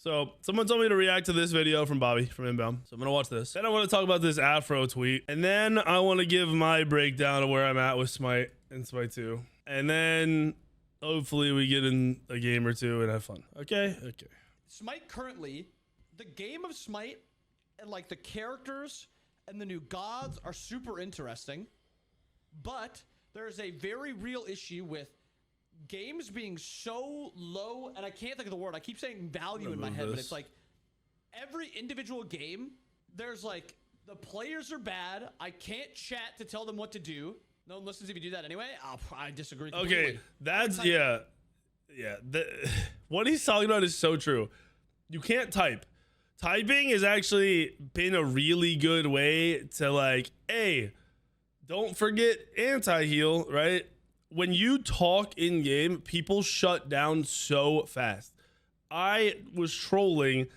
So someone told me to react to this video from Bobby from Inbound. So I'm gonna watch this. Then I want to talk about this Afro tweet. And then I want to give my breakdown of where I'm at with Smite and Smite 2. And then hopefully we get in a game or two and have fun. Okay? Okay. Smite currently, the game of Smite and like the characters and the new gods are super interesting. But there's a very real issue with games being so low, and I can't think of the word. I keep saying value in my head, but it's like every individual game, there's like the players are bad. I can't chat to tell them what to do. No one listens if you do that anyway. I disagree completely. Okay, that's yeah. What he's talking about is so true. You can't type. Typing has actually been a really good way to like, hey, don't forget anti-heal, right? When you talk in game, people shut down so fast. I was trolling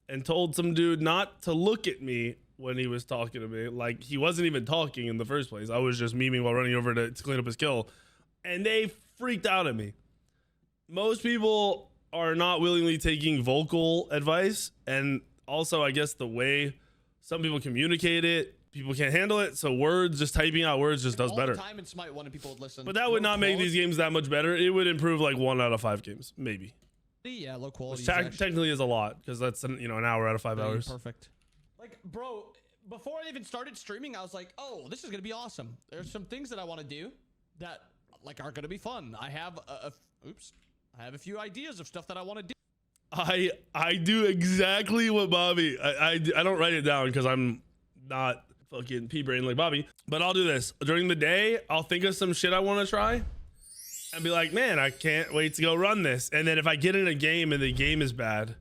and told some dude not to look at me when he was talking to me. Like he wasn't even talking in the first place. I was just memeing while running over to clean up his kill. And they freaked out at me. Most people are not willingly taking vocal advice. And also, I guess the way some people communicate it, people can't handle it, so words, just typing out words just does better. Time in Smite 1 and people would listen. But that would not make these games that much better. It would improve like 1 out of 5 games, maybe. Yeah, low quality. Technically is a lot because that's an hour out of 5 hours. Perfect. Like, bro, before I even started streaming, I was like, oh, this is gonna be awesome. There's some things that I want to do that like are gonna be fun. I have I have a few ideas of stuff that I want to do. I do exactly what Bobby. I don't write it down because I'm not fucking pea-brain like Bobby, but I'll do this during the day. I'll think of some shit I want to try and be like, man, I can't wait to go run this. And then if I get in a game and the game is bad,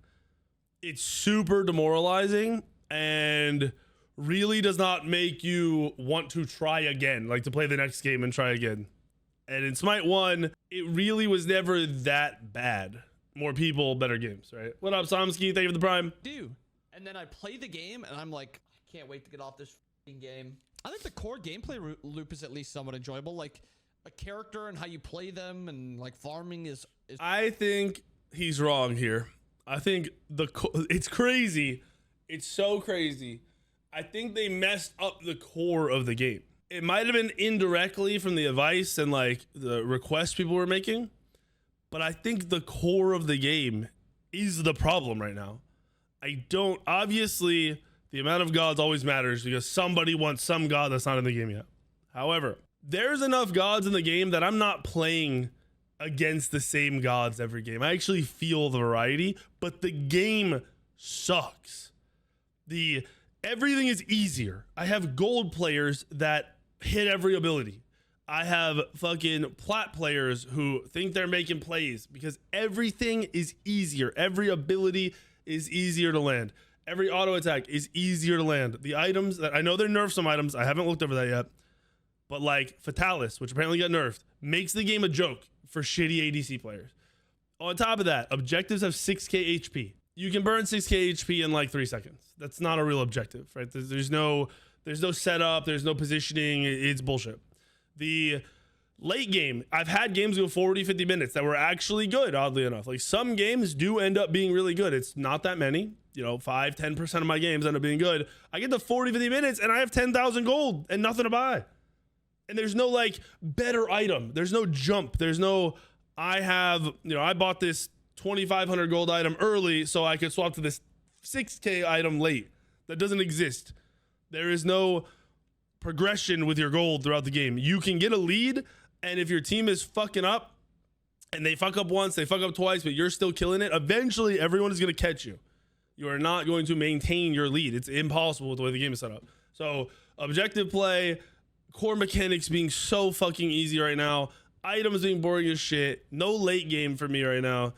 it's super demoralizing and really does not make you want to try again, like to play the next game and try again. And in Smite 1, it really was never that bad. More people, better games, right? What up, Somsky? Thank you for the prime. And then I play the game and I'm like, I can't wait to get off this game. I think the core gameplay loop is at least somewhat enjoyable, like a character and how you play them, and like farming is I think he's wrong here. I think it's crazy. It's so crazy. I think they messed up the core of the game. It might have been indirectly from the advice and like the requests people were making, but I think the core of the game is the problem right now. Obviously the amount of gods always matters because somebody wants some god that's not in the game yet. However, there's enough gods in the game that I'm not playing against the same gods every game. I actually feel the variety, but the game sucks. Everything is easier. I have gold players that hit every ability. I have fucking plat players who think they're making plays because everything is easier. Every ability is easier to land. Every auto attack is easier to land. The items that I know they're nerfed some items. I haven't looked over that yet. But like Fatalis, which apparently got nerfed, makes the game a joke for shitty ADC players. On top of that, objectives have 6k HP. You can burn 6k HP in like 3 seconds. That's not a real objective, right? There's no setup. There's no positioning. It's bullshit. The late game, I've had games go 40, 50 minutes that were actually good, oddly enough. Like some games do end up being really good. It's not that many, 5, 10% of my games end up being good. I get to 40, 50 minutes and I have 10,000 gold and nothing to buy. And there's no like better item. There's no jump. There's no, I bought this 2,500 gold item early so I could swap to this 6k item late. That doesn't exist. There is no progression with your gold throughout the game. You can get a lead, and if your team is fucking up and they fuck up once, they fuck up twice, but you're still killing it, eventually everyone is going to catch you. You are not going to maintain your lead. It's impossible with the way the game is set up. So objective play, core mechanics being so fucking easy right now, items being boring as shit, no late game for me right now.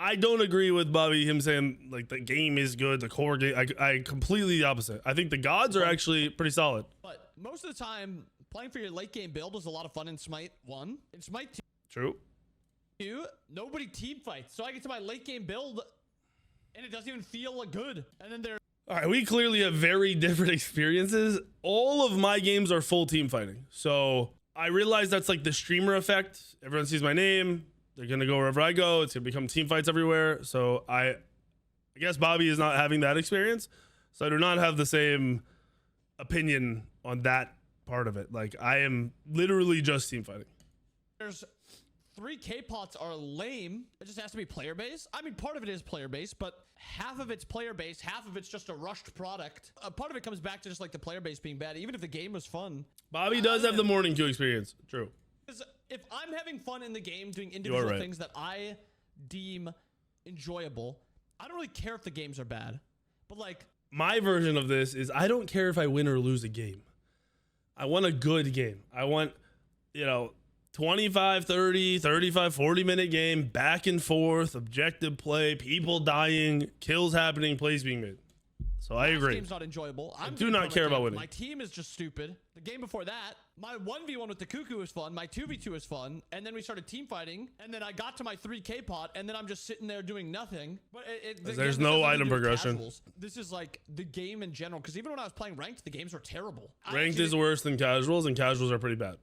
I don't agree with Bobby, him saying like the game is good, the core game. I completely the opposite. I think the gods are actually pretty solid. But most of the time, playing for your late game build is a lot of fun in Smite 1. In Smite 2, true. 2, nobody team fights. So I get to my late game build and it doesn't even feel good. And then there. All right, we clearly have very different experiences. All of my games are full team fighting. So I realize that's like the streamer effect. Everyone sees my name. They're going to go wherever I go. It's going to become team fights everywhere. So I I guess Bobby is not having that experience, so I do not have the same opinion on that part of it. Like, I am literally just team fighting. There's 3K pots are lame. It just has to be player base. I mean, part of it is player base, but half of it's player base, half of it's just a rushed product. Part of it comes back to just like the player base being bad, even if the game was fun. Bobby does have the morning queue experience. True. Because if I'm having fun in the game doing individual things that I deem enjoyable, I don't really care if the games are bad. But like, my version of this is I don't care if I win or lose a game. I want a good game. I want, 25, 30, 35, 40-minute game, back and forth, objective play, people dying, kills happening, plays being made. So I agree. This game's not enjoyable. I do not care about winning. My team is just stupid. The game before that, my 1v1 with the Cuckoo was fun. My 2v2 was fun. And then we started team fighting. And then I got to my 3K pot. And then I'm just sitting there doing nothing. But there's no item progression. Casuals. This is like the game in general. Because even when I was playing ranked, the games were terrible. Ranked is worse than casuals, and casuals are pretty bad.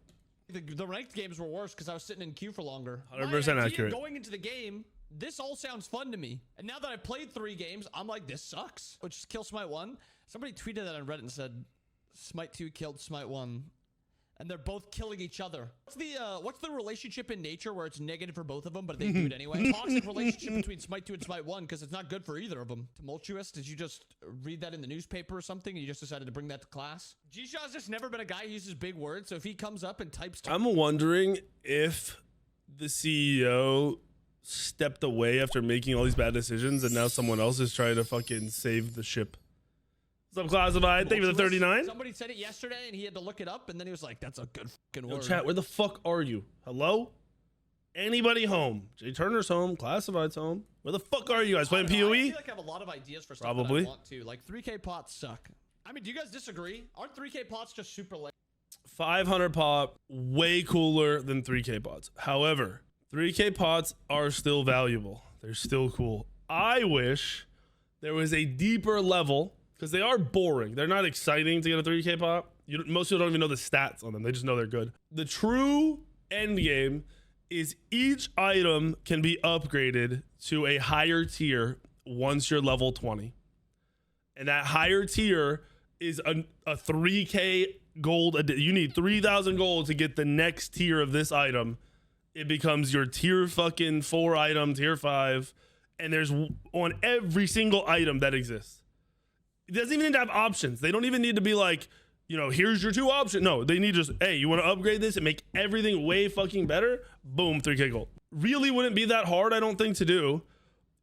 The ranked games were worse because I was sitting in queue for longer. 100% accurate. Going into the game, this all sounds fun to me. And now that I've played 3 games, I'm like, this sucks. Which is kill Smite 1. Somebody tweeted that on Reddit and said, Smite 2 killed Smite 1. And they're both killing each other. What's the relationship in nature where it's negative for both of them, but they do it anyway? Toxic relationship between Smite 2 and Smite 1 because it's not good for either of them. Tumultuous, did you just read that in the newspaper or something and you just decided to bring that to class? G-Shaw's just never been a guy who uses big words, so if he comes up and types... I'm wondering if the CEO stepped away after making all these bad decisions and now someone else is trying to fucking save the ship. What's up, Classified? Thank you for the 39. Somebody said it yesterday and he had to look it up and then he was like, that's a good fucking word. Chat, where the fuck are you? Hello? Anybody home? Jay Turner's home. Classified's home. Where the fuck are you guys? Playing PoE? I feel like I have a lot of ideas for stuff that I want to. Like 3K pots suck. I mean, do you guys disagree? Aren't 3K pots just super lame? 500 pop, way cooler than 3K pots. However, 3K pots are still valuable. They're still cool. I wish there was a deeper level, because they are boring. They're not exciting to get a 3K pop. Most people don't even know the stats on them. They just know they're good. The true end game is each item can be upgraded to a higher tier once you're level 20. And that higher tier is a 3K gold. You need 3,000 gold to get the next tier of this item. It becomes your tier fucking 4 item, tier 5. And there's on every single item that exists. It doesn't even need to have options. They don't even need to be like, here's your 2 options. No, they need just, hey, you want to upgrade this and make everything way fucking better? Boom, 3K gold. Really wouldn't be that hard, I don't think, to do.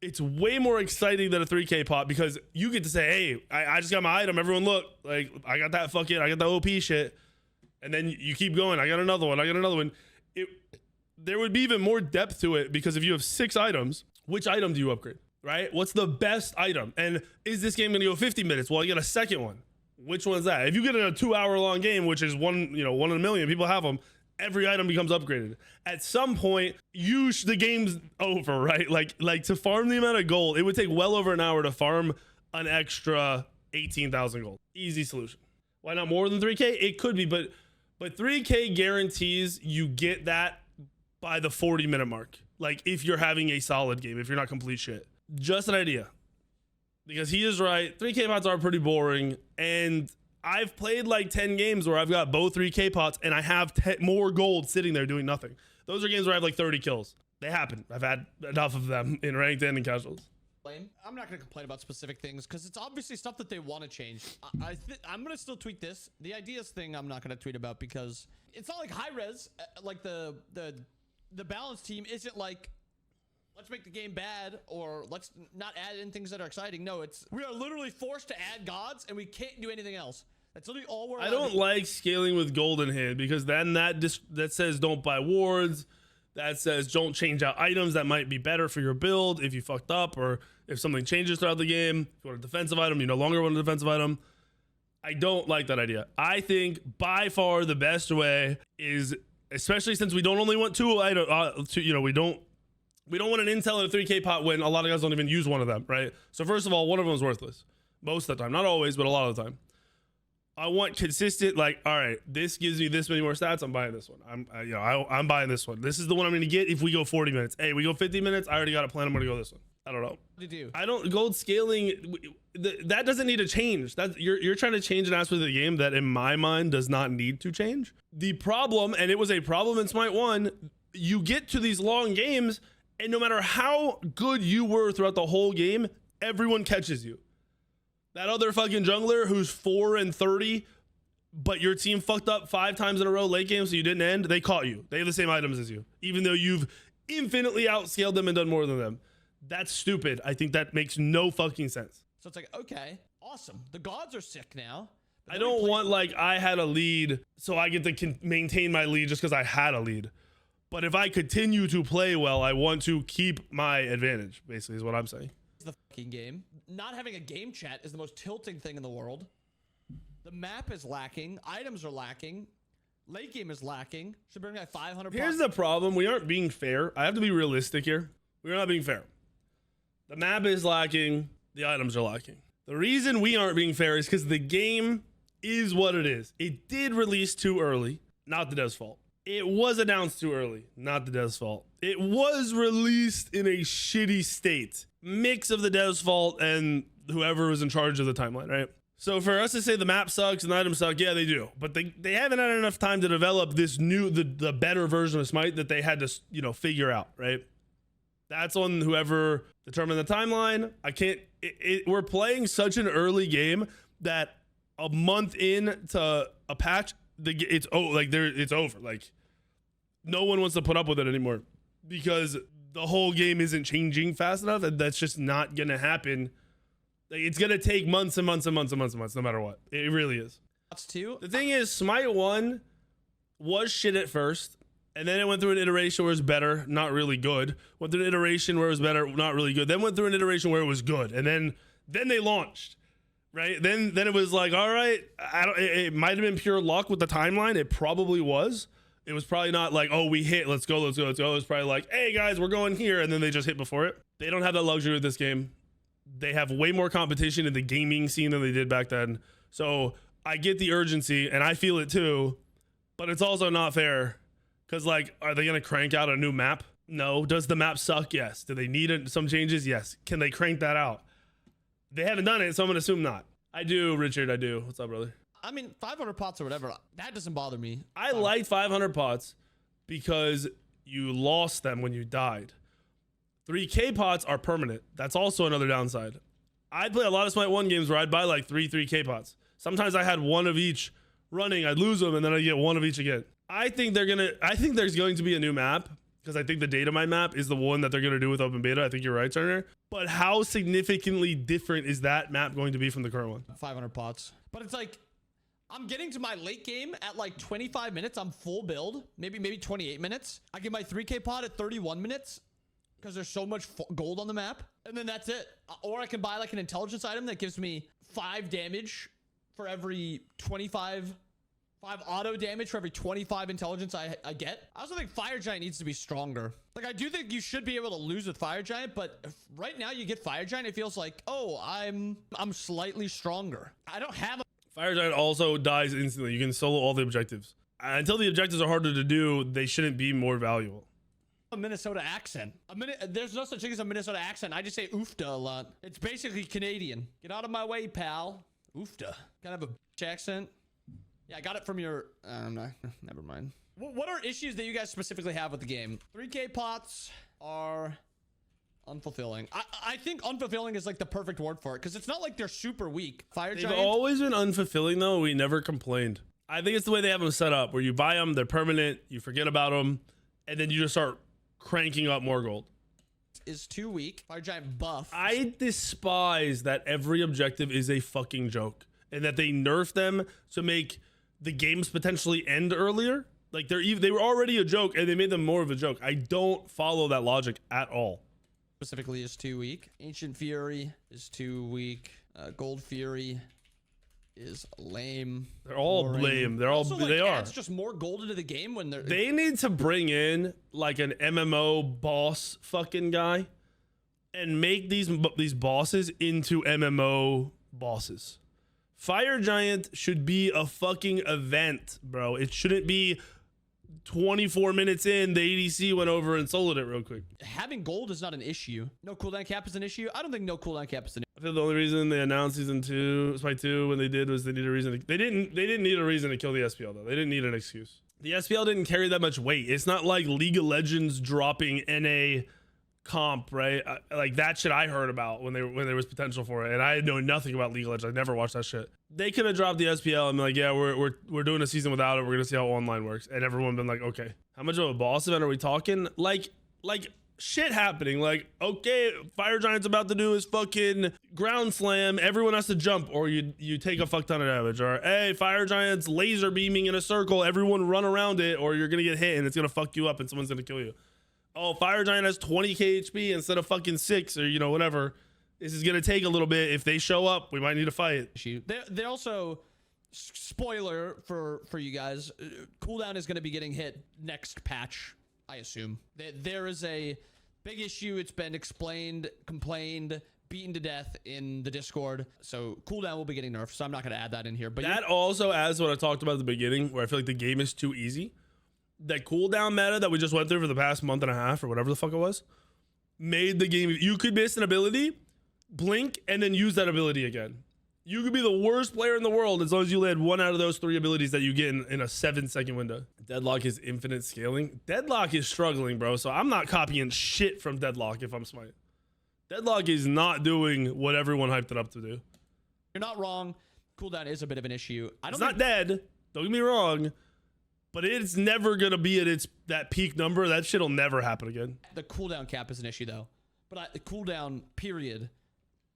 It's way more exciting than a 3K pot because you get to say, hey, I just got my item. Everyone look, like, I got that OP shit. And then you keep going. I got another one. There would be even more depth to it because if you have 6 items, which item do you upgrade? Right? What's the best item? And is this game gonna go 50 minutes? Well, I get a second one. Which one's that? If you get a 2-hour-long game, which is one in a million, people have them, every item becomes upgraded. At some point, the game's over, right? Like to farm the amount of gold, it would take well over an hour to farm an extra 18,000 gold. Easy solution. Why not more than 3K? It could be, but 3K guarantees you get that by the 40-minute mark. Like if you're having a solid game, if you're not complete shit. Just an idea, because he is right. 3K pots are pretty boring, and I've played like 10 games where I've got both 3K pots and I have more gold sitting there doing nothing. Those are games where I have like 30 kills. They happen. I've had enough of them in ranked and in casuals. I'm not going to complain about specific things because it's obviously stuff that they want to change. I'm going to still tweet this. The ideas thing I'm not going to tweet about because it's not like high res. Like the balance team isn't like, let's make the game bad or let's not add in things that are exciting. No, we are literally forced to add gods and we can't do anything else. That's literally all we're. I don't like scaling with golden hand because then that says don't buy wards. That says don't change out items that might be better for your build if you fucked up or if something changes throughout the game. If you want a defensive item, you no longer want a defensive item. I don't like that idea. I think by far the best way is, especially since we don't only want 2 items, we don't want an intel and a 3K pot when a lot of guys don't even use one of them, right? So first of all, one of them is worthless most of the time, not always, but a lot of the time. I want consistent, like, all right, this gives me this many more stats. I'm buying this one. I'm buying this one. This is the one I'm going to get if we go 40 minutes. Hey, we go 50 minutes. I already got a plan. I'm going to go this one. I don't know. What do you do? I don't gold scaling. That doesn't need to change. That you're trying to change an aspect of the game that in my mind does not need to change. The problem, and it was a problem in Smite 1, you get to these long games and no matter how good you were throughout the whole game, everyone catches you. That other fucking jungler who's 4 and 30, but your team fucked up 5 times in a row late game so you didn't end, they caught you. They have the same items as you, even though you've infinitely outscaled them and done more than them. That's stupid. I think that makes no fucking sense. So it's like, okay, awesome. The gods are sick now. I don't want like I had a lead so I get to maintain my lead just because I had a lead. But if I continue to play well, I want to keep my advantage, basically is what I'm saying. The fucking game. Not having a game chat is the most tilting thing in the world. The map is lacking. Items are lacking. Late game is lacking. Should bring like 500. Here's the problem. We aren't being fair. I have to be realistic here. We're not being fair. The map is lacking. The items are lacking. The reason we aren't being fair is because the game is what it is. It did release too early. Not the dev's fault. It was announced too early. Not the dev's fault. It was released in a shitty state. Mix of the dev's fault and whoever was in charge of the timeline, right? So for us to say the map sucks and the items suck, yeah, they do. But they haven't had enough time to develop this new, the better version of Smite that they had to, you know, figure out, right? That's on whoever determined the timeline. I can't, we're playing such an early game that a month into a patch, it's over. Like no one wants to put up with it anymore because the whole game isn't changing fast enough, and that's just not gonna happen. Like, it's gonna take months and months and months and months and months, no matter what. It really is. That's two. The thing is, Smite 1 was shit at first, and then it went through an iteration where it was better, not really good. Went through an iteration where it was better, not really good. Then went through an iteration where it was good, and then they launched. Right? Then it was like, all right, it might have been pure luck with the timeline. It probably was. It was probably not like, oh, we hit, let's go. It was probably like, hey guys, we're going here, and then they just hit before it. They don't have that luxury with this game. They have way more competition in the gaming scene than they did back then. So I get the urgency, and I feel it too, but it's also not fair. Because, like, are they going to crank out a new map? No. Does the map suck? Yes. Do they need some changes? Yes. Can they crank that out? They haven't done it, so I'm going to assume not. I do, Richard. I do. What's up, brother? I mean, 500 pots or whatever, that doesn't bother me. I like 500 pots because you lost them when you died. 3K pots are permanent. That's also another downside. I'd play a lot of Smite 1 games where I'd buy like 3K pots. Sometimes I had one of each running. I'd lose them, and then I'd get one of each again. I think there's going to be a new map because I think the data mine map is the one that they're going to do with open beta. I think you're right, Turner. But how significantly different is that map going to be from the current one? 500 pots. But it's like, I'm getting to my late game at like 25 minutes. I'm full build, maybe 28 minutes. I get my 3K pot at 31 minutes because there's so much gold on the map. And then that's it. Or I can buy like an intelligence item that gives me 5 damage for every 25, 5 auto damage for every 25 intelligence I get. I also think Fire Giant needs to be stronger. Like, I do think you should be able to lose with Fire Giant, but if right now you get Fire Giant, it feels like, oh, I'm slightly stronger. I don't have a Fire Giant also dies instantly. You can solo all the objectives. Until the objectives are harder to do, they shouldn't be more valuable. Minnesota accent. There's no such thing as a Minnesota accent. I just say oofta a lot. It's basically Canadian. Get out of my way, pal. Oofta. Kind of a bitch accent. Yeah, I got it from your... no, never mind. What are issues that you guys specifically have with the game? 3K pots are unfulfilling. I think unfulfilling is like the perfect word for it because it's not like they're super weak. Fire Giant. They've always been unfulfilling though. We never complained. I think it's the way they have them set up where you buy them, they're permanent, you forget about them, and then you just start cranking up more gold. Is too weak. Fire Giant buff. I despise that every objective is a fucking joke and that they nerf them to make the games potentially end earlier. Like they were already a joke and they made them more of a joke. I don't follow that logic at all. Specifically is too weak. Ancient Fury is too weak. Gold Fury is lame. They're all lame. They're all also, like, they are. It's just more gold into the game when they're. They need to bring in like an MMO boss fucking guy and make these bosses into MMO bosses. Fire Giant should be a fucking event, bro. It shouldn't be 24 minutes in, the ADC went over and soloed it real quick. Having gold is not an issue. No cooldown cap is an issue. I don't think no cooldown cap is an issue. I feel the only reason they announced season 2, Smite 2, when they did was they needed a reason. They didn't need a reason to kill the SPL though. They didn't need an excuse. The SPL didn't carry that much weight. It's not like League of Legends dropping NA comp, right? Like that shit I heard about when there was potential for it, and I know nothing about League of Legends. I never watched that shit. They could have dropped the SPL and been like, yeah, we're doing a season without it. We're gonna see how online works, and everyone been like, okay, how much of a boss event are we talking? Like shit happening. Like, okay, Fire Giant's about to do his fucking ground slam. Everyone has to jump, or you take a fuck ton of damage. Or hey, Fire Giant's laser beaming in a circle. Everyone run around it, or you're gonna get hit and it's gonna fuck you up and someone's gonna kill you. Oh, Fire Giant has 20k HP instead of fucking 6, or you know, whatever. This is gonna take a little bit. If they show up, we might need to fight. They also, spoiler for you guys, cooldown is gonna be getting hit next patch, I assume. There is a big issue. It's been explained, complained, beaten to death in the Discord. So cooldown will be getting nerfed. So I'm not gonna add that in here. But that also adds what I talked about at the beginning, where I feel like the game is too easy. That cooldown meta that we just went through for the past month and a half or whatever the fuck it was made the game. You could miss an ability, blink, and then use that ability again. You could be the worst player in the world as long as you land 1 out of those 3 abilities that you get in a 7-second window. Deadlock is infinite scaling. Deadlock is struggling, bro. So I'm not copying shit from Deadlock if I'm Smite. Deadlock is not doing what everyone hyped it up to do. You're not wrong. Cooldown is a bit of an issue. It's not dead. Don't get me wrong. But it's never gonna be at that peak number. That shit'll never happen again. The cooldown cap is an issue though, but the cooldown period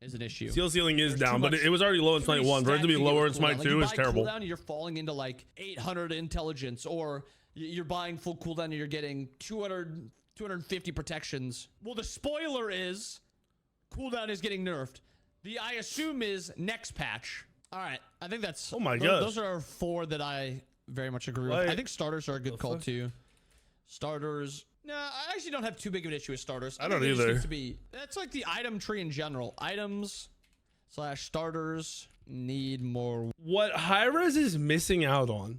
is an issue. Seal ceiling is down, but it was already low in Smite 1. For it to be lower in Smite 2 is terrible. Cooldown, you're falling into like 800 intelligence, or you're buying full cooldown and you're getting 250 protections. Well, the spoiler is cooldown is getting nerfed. The I assume is next patch. All right, I think that's. Oh my god. Those are 4 that I very much agree with. I think starters are a good call too. Starters. No, I actually don't have too big of an issue with starters. I don't either. That's like the item tree in general. Items / starters need more. What Hi-Rez is missing out on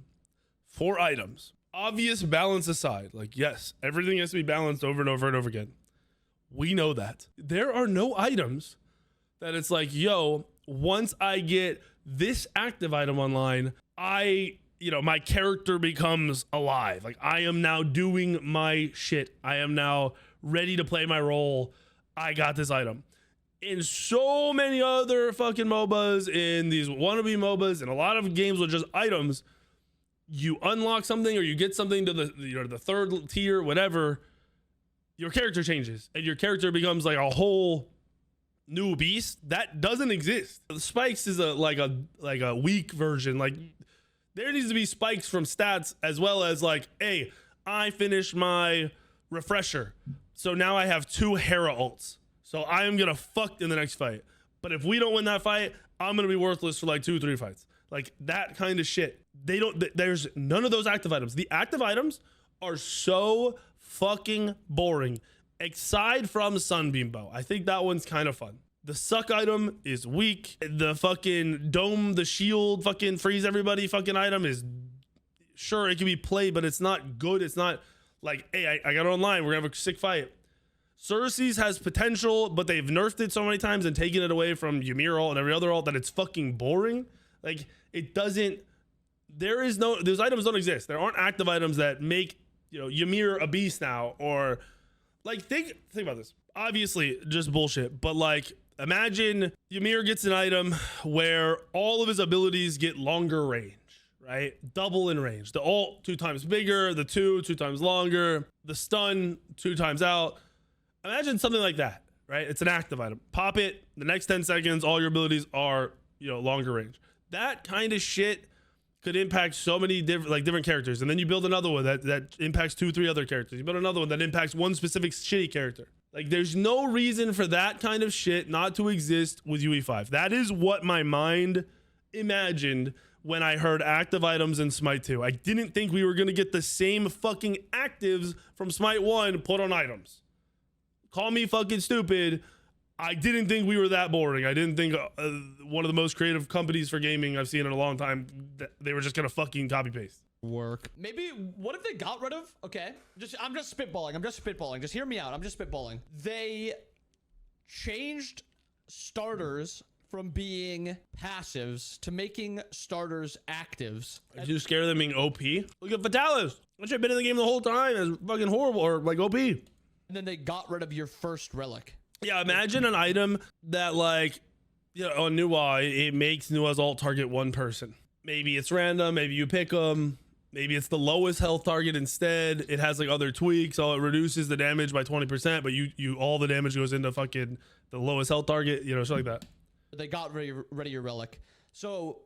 for items, obvious balance aside, like yes, everything has to be balanced over and over and over again. We know that. There are no items that it's like, yo, once I get this active item online, my character becomes alive. Like I am now doing my shit. I am now ready to play my role. I got this item. In so many other fucking MOBAs, in these wannabe MOBAs, and a lot of games with just items, you unlock something or you get something to the third tier, whatever, your character changes and your character becomes like a whole new beast. That doesn't exist. The spikes is a weak version. Like there needs to be spikes from stats as well as like, hey, I finished my refresher, so now I have 2 Hera ults, so I am gonna fuck in the next fight. But if we don't win that fight, I'm gonna be worthless for like 2-3 fights. Like that kind of shit. There's none of those active items. The active items are so fucking boring, aside from Sunbeam Bow. I think that one's kind of fun. The suck item is weak. The fucking dome, the shield, fucking freeze everybody fucking item is, sure, it can be played, but it's not good. It's not like, hey, I got it online. We're gonna have a sick fight. Cersei's has potential, but they've nerfed it so many times and taken it away from Ymir ult and every other ult that it's fucking boring. Like it doesn't, those items don't exist. There aren't active items that make, Ymir a beast now, or like, think about this. Obviously just bullshit, but like, imagine Ymir gets an item where all of his abilities get longer range, right? Double in range. The ult 2 times bigger, the 2 times longer, the stun 2 times out. Imagine something like that, right? It's an active item. Pop it, the next 10 seconds, all your abilities are, longer range. That kind of shit could impact so many different characters. And then you build another one that impacts 2-3 other characters. You build another one that impacts one specific shitty character. Like there's no reason for that kind of shit not to exist with UE5. That is what my mind imagined when I heard active items in Smite 2. I didn't think we were going to get the same fucking actives from Smite 1 put on items. Call me fucking stupid. I didn't think we were that boring. I didn't think one of the most creative companies for gaming I've seen in a long time, they were just gonna fucking copy paste. Work. Maybe, what if they got rid of, okay, I'm just spitballing. Just hear me out. I'm just spitballing. They changed starters from being passives to making starters actives. Are you scared of them being OP? Look at Vitalis. That shit been in the game the whole time. It's fucking horrible, or like OP. And then they got rid of your first relic. Yeah, imagine an item that, like, you know, on Nuwa, it makes Nuwa's alt target one person. Maybe it's random, maybe you pick them, maybe it's the lowest health target instead. It has like other tweaks, so it reduces the damage by 20%, but you all the damage goes into fucking the lowest health target, you know, shit like that. They got rid of your relic. So,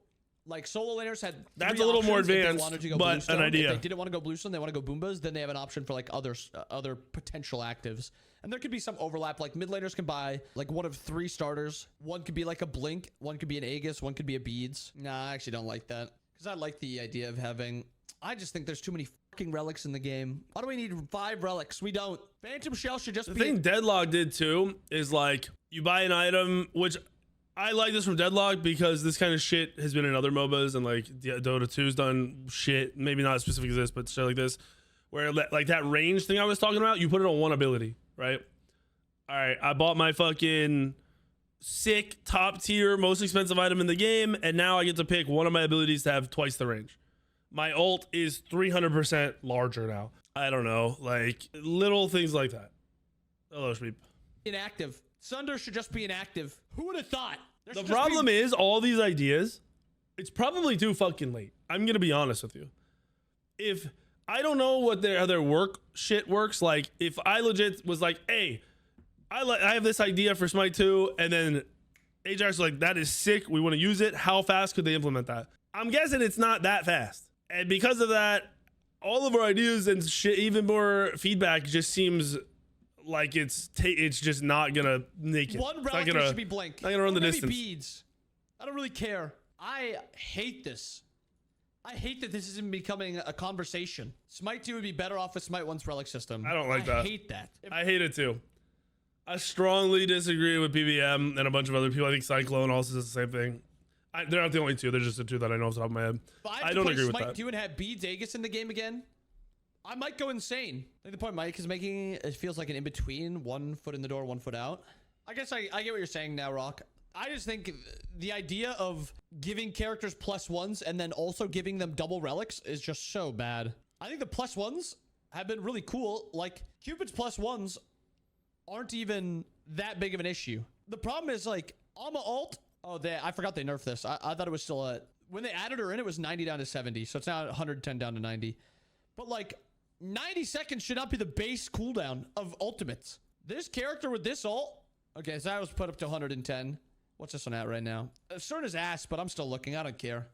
like, solo laners had that's a little more advanced, but an idea. If they didn't want to go Bluestone, they want to go Boombas, then they have an option for like other potential actives. And there could be some overlap. Like, mid laners can buy like one of 3 starters. One could be like a Blink, one could be an Aegis, one could be a Beads. Nah, I actually don't like that, because I like the idea of having, I just think there's too many fucking relics in the game. Why do we need 5 relics? We don't. Phantom Shell should just be... The thing Deadlock did too is, like, you buy an item, which I like this from Deadlock because this kind of shit has been in other MOBAs, and like Dota 2's done shit, maybe not as specific as this, but shit like this, where like that range thing I was talking about, you put it on one ability, right? All right, I bought my fucking sick top tier, most expensive item in the game, and now I get to pick one of my abilities to have twice the range. My ult is 300% larger now. I don't know, like little things like that. Hello, Shmeep. Inactive. Sunder should just be inactive. Who would have thought? The problem is all these ideas, it's probably too fucking late. I'm going to be honest with you. If I don't know what their other work shit works, like if I legit was like, hey, I have this idea for Smite 2, and then Ajax was like, that is sick, we want to use it. How fast could they implement that? I'm guessing it's not that fast. And because of that, all of our ideas and shit, even more feedback just seems like it's just not gonna make it. One relic should be Blink. Not gonna run the distance. Beads. I don't really care. I hate this. I hate that this isn't becoming a conversation. Smite 2 would be better off with Smite 1's relic system. I don't like that. I hate that. I hate it too. I strongly disagree with PBM and a bunch of other people. I think Cyclone also does the same thing. They're not the only two. They're just the two that I know off the top of my head. I don't agree with that. Smite 2 and have Beads Aegis in the game again, I might go insane. I think the point Mike is making, it feels like an in-between, 1 foot in the door, 1 foot out. I guess I get what you're saying now, Rock. I just think the idea of giving characters +1s and then also giving them double relics is just so bad. I think the +1s have been really cool. Like, Cupid's +1s aren't even that big of an issue. The problem is, like, Alma ult, I forgot they nerfed this. I thought it was still when they added her in, it was 90 down to 70. So it's now 110 down to 90. But, like, 90 seconds should not be the base cooldown of ultimates. This character with this ult, okay, so that was put up to 110. What's this one at right now? Certain as ass, but I'm still looking. I don't care.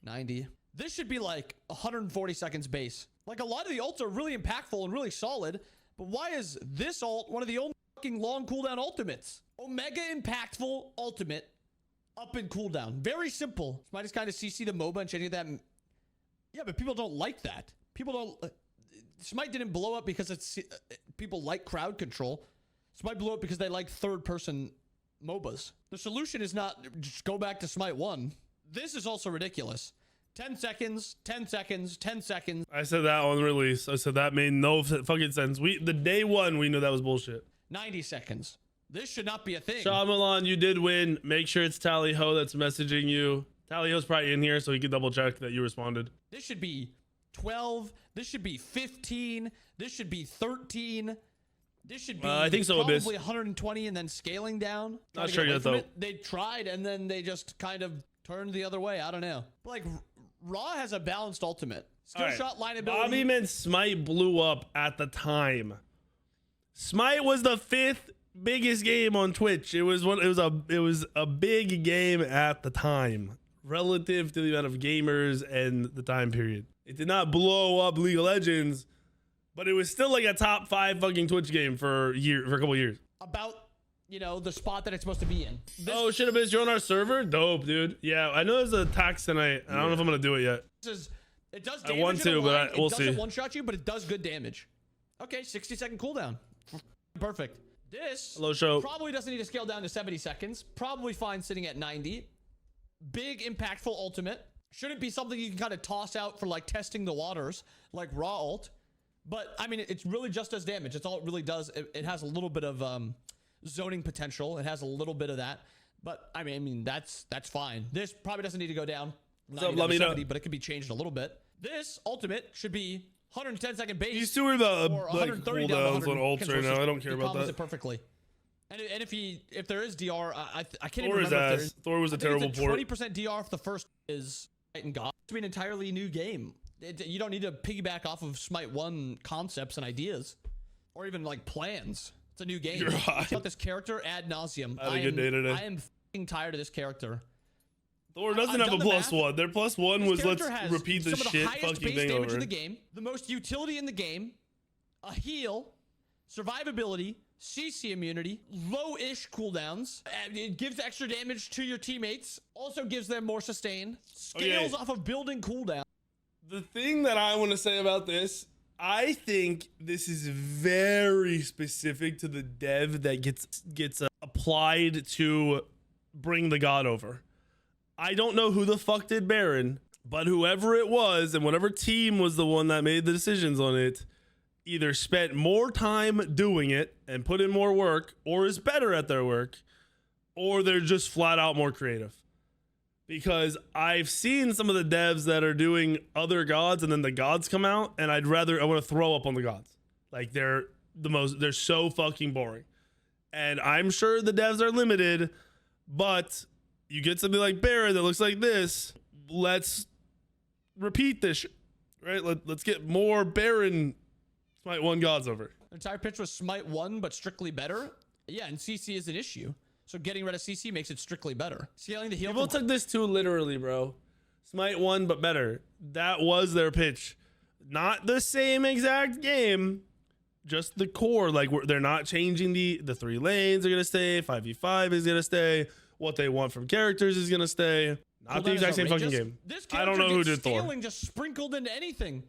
90. This should be like 140 seconds base. Like, a lot of the ults are really impactful and really solid, but why is this ult one of the only fucking long cooldown ultimates? Omega impactful ultimate up in cooldown. Very simple. Might just kind of CC the MOBA and changing that. Yeah, but people don't like that. People don't... Smite didn't blow up because it's people like crowd control. Smite blew up because they like third-person MOBAs. The solution is not just go back to Smite 1. This is also ridiculous. 10 seconds, 10 seconds, 10 seconds. I said that on release. I said that made no fucking sense. The day one, we knew that was bullshit. 90 seconds. This should not be a thing. Shyamalan, you did win. Make sure it's Tally Ho that's messaging you. Tally Ho's probably in here, so he can double check that you responded. This should be 12. This should be 15. This should be 13. This should be I think so, probably Abyss. 120 and then scaling down. Not sure yet, though. They tried, and then they just kind of turned the other way. I don't know. But, like, Raw has a balanced ultimate. Skill shot, line ability. Bobby meant Smite blew up at the time. Smite was the 5th biggest game on Twitch. It was a big game at the time relative to the amount of gamers and the time period. It did not blow up League of Legends, but it was still like a top 5 fucking Twitch game for a couple years. About, you know, the spot that it's supposed to be in. Oh, should have been joined our server? Dope, dude. Yeah, I know there's a tax tonight. I don't know if I'm gonna do it yet. It does damage. I want to, but we'll see. It doesn't one-shot you, but it does good damage. Okay, 60-second cooldown. Perfect. This Hello, show. probably doesn't need to scale down to 70 seconds. Probably fine sitting at 90. Big, impactful ultimate. Shouldn't be something you can kind of toss out for like testing the waters, like raw ult. But I mean, it's really just does damage. It's all it really does. It has a little bit of zoning potential. It has a little bit of that. But I mean, that's fine. This probably doesn't need to go down. What's up, let me know. But it could be changed a little bit. This ultimate should be 110-second base. These two are the or like 130 down to cooldowns on 100 ults right now. I don't care about that. It perfectly. And if there is DR, I can't Thor even is remember if there ass. is. Thor was a terrible port. 20% DR if the first is Smite and God. It's an entirely new game. You don't need to piggyback off of Smite 1 concepts and ideas, or even like plans. It's a new game. You're hot. About this character ad nauseum. I had a good day today. I am fucking tired of this character. Thor doesn't have a +1. Their +1 was let's repeat the shit fucking thing over. In the game, the most utility in the game, a heal, survivability, CC immunity, low-ish cooldowns. It gives extra damage to your teammates. Also gives them more sustain. Scales off of building cooldown. The thing that I want to say about this, I think this is very specific to the dev that gets applied to bring the god over. I don't know who the fuck did Baron, but whoever it was and whatever team was the one that made the decisions on it either spent more time doing it and put in more work, or is better at their work, or they're just flat out more creative. Because I've seen some of the devs that are doing other gods and then the gods come out and I want to throw up on the gods. Like they're so fucking boring. And I'm sure the devs are limited, but you get something like Baron that looks like this. Let's repeat this, right? Let's get more Baron Smite 1 gods over. The entire pitch was Smite 1, but strictly better. Yeah, and CC is an issue. So getting rid of CC makes it strictly better. Scaling the heal. People took this too literally, bro. Smite 1, but better. That was their pitch. Not the same exact game, just the core. Like they're not changing the 3 lanes are gonna stay. 5v5 is gonna stay. What they want from characters is gonna stay. Not the exact same fucking game. I don't know who did Thor. Scaling just sprinkled into anything.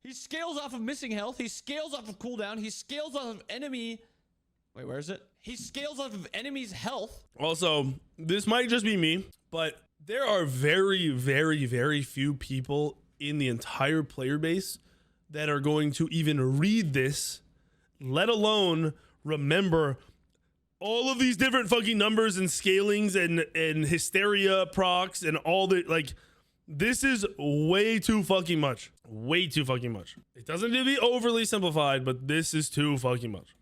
He scales off of missing health. He scales off of cooldown. He scales off of enemy. Wait, where is it? He scales off of enemies' health. Also, this might just be me, but there are very, very, very few people in the entire player base that are going to even read this, let alone remember all of these different fucking numbers and scalings and hysteria procs and all the like. This is way too fucking much. Way too fucking much. It doesn't need to be overly simplified, but this is too fucking much.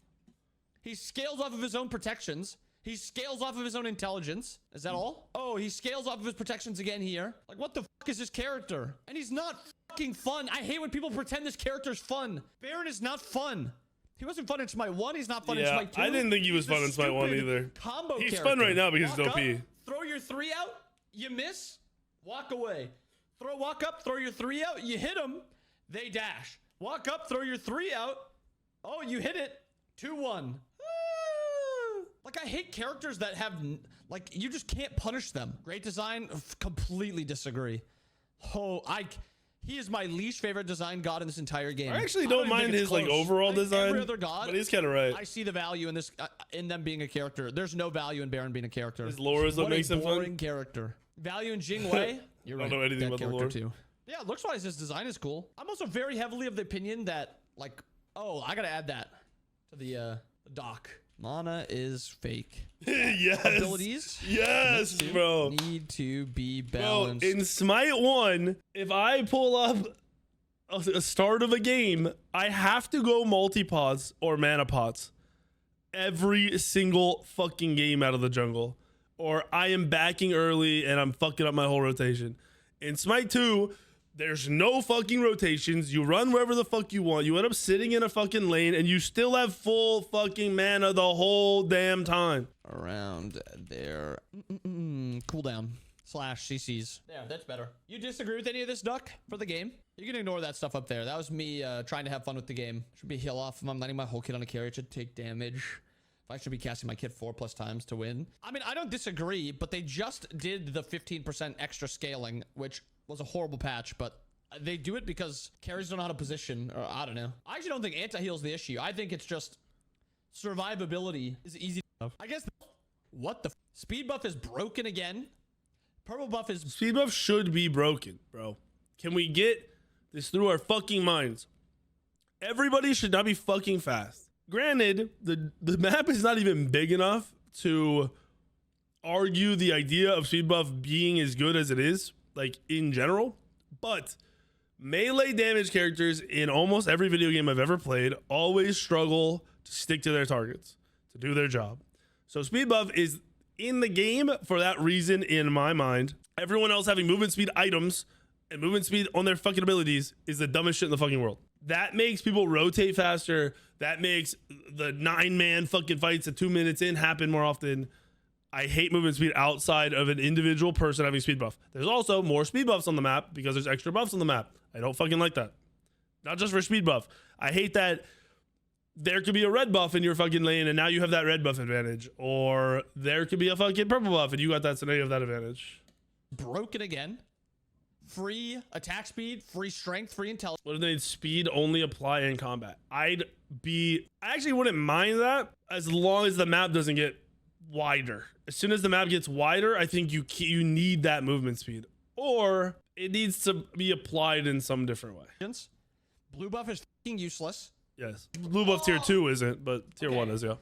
He scales off of his own protections. He scales off of his own intelligence. Is that all? Oh, he scales off of his protections again here. Like, what the fuck is this character? And he's not fucking fun. I hate when people pretend this character's fun. Baron is not fun. He wasn't fun in Smite 1. He's not fun in Smite 2. I didn't think he was fun in Smite 1 either. Combo He's character. fun right now because walk he's OP. Up, throw your 3 out. You miss. Walk away. Walk up. Throw your 3 out. You hit them. They dash. Walk up. Throw your 3 out. Oh, you hit it. 2-1. Like, I hate characters that have, like, you just can't punish them. Great design, completely disagree. He is my least favorite design god in this entire game. I actually don't mind his like overall design, every other god, but he's kind of right. I see the value in this, in them being a character. There's no value in Baron being a character. His lore is what makes him fun. Boring character. Value in Jing Wei. You're right. I don't know anything about the lore. Too. Yeah, looks wise, his design is cool. I'm also very heavily of the opinion that, like, oh, I gotta add that to the doc. Mana is fake. Yes. Abilities. Yes, bro. Need to be balanced. Bro, in Smite 1, if I pull up a start of a game, I have to go multi-pots or mana pots every single fucking game out of the jungle, or I am backing early and I'm fucking up my whole rotation. In Smite 2, there's no fucking rotations. You run wherever the fuck you want. You end up sitting in a fucking lane and you still have full fucking mana the whole damn time. Around there. Cooldown / CCs. Yeah, that's better. You disagree with any of this, Duck, for the game? You can ignore that stuff up there. That was me trying to have fun with the game. Should be heal off if I'm letting my whole kit on a carry. It should take damage. If I should be casting my kit 4+ times to win. I mean, I don't disagree, but they just did the 15% extra scaling, which was a horrible patch, but they do it because carries don't know how to position, or I don't know. I actually don't think anti-heal is the issue. I think it's just Survivability is easy. I guess. What the speed buff is broken again. Purple buff is Speed buff should be broken, bro. Can we get this through our fucking minds? Everybody should not be fucking fast. Granted, the map is not even big enough to argue the idea of speed buff being as good as it is, like in general, but melee damage characters in almost every video game I've ever played always struggle to stick to their targets, to do their job. So speed buff is in the game for that reason in my mind. Everyone else having movement speed items and movement speed on their fucking abilities is the dumbest shit in the fucking world. That makes people rotate faster. That makes the 9-man fucking fights at 2 minutes in happen more often. I hate movement speed outside of an individual person having speed buff. There's also more speed buffs on the map because there's extra buffs on the map. I don't fucking like that. Not just for speed buff. I hate that there could be a red buff in your fucking lane and now you have that red buff advantage. Or there could be a fucking purple buff and you got that, so now you have that advantage. broken again. Free attack speed, free strength, free intelligence. What if they speed only apply in combat? I actually wouldn't mind that as long as the map doesn't get wider. As soon as the map gets wider, I think you need that movement speed, or it needs to be applied in some different way. Blue buff is fucking useless. Yes, blue buff tier 2 isn't, but tier 1 is. Yeah,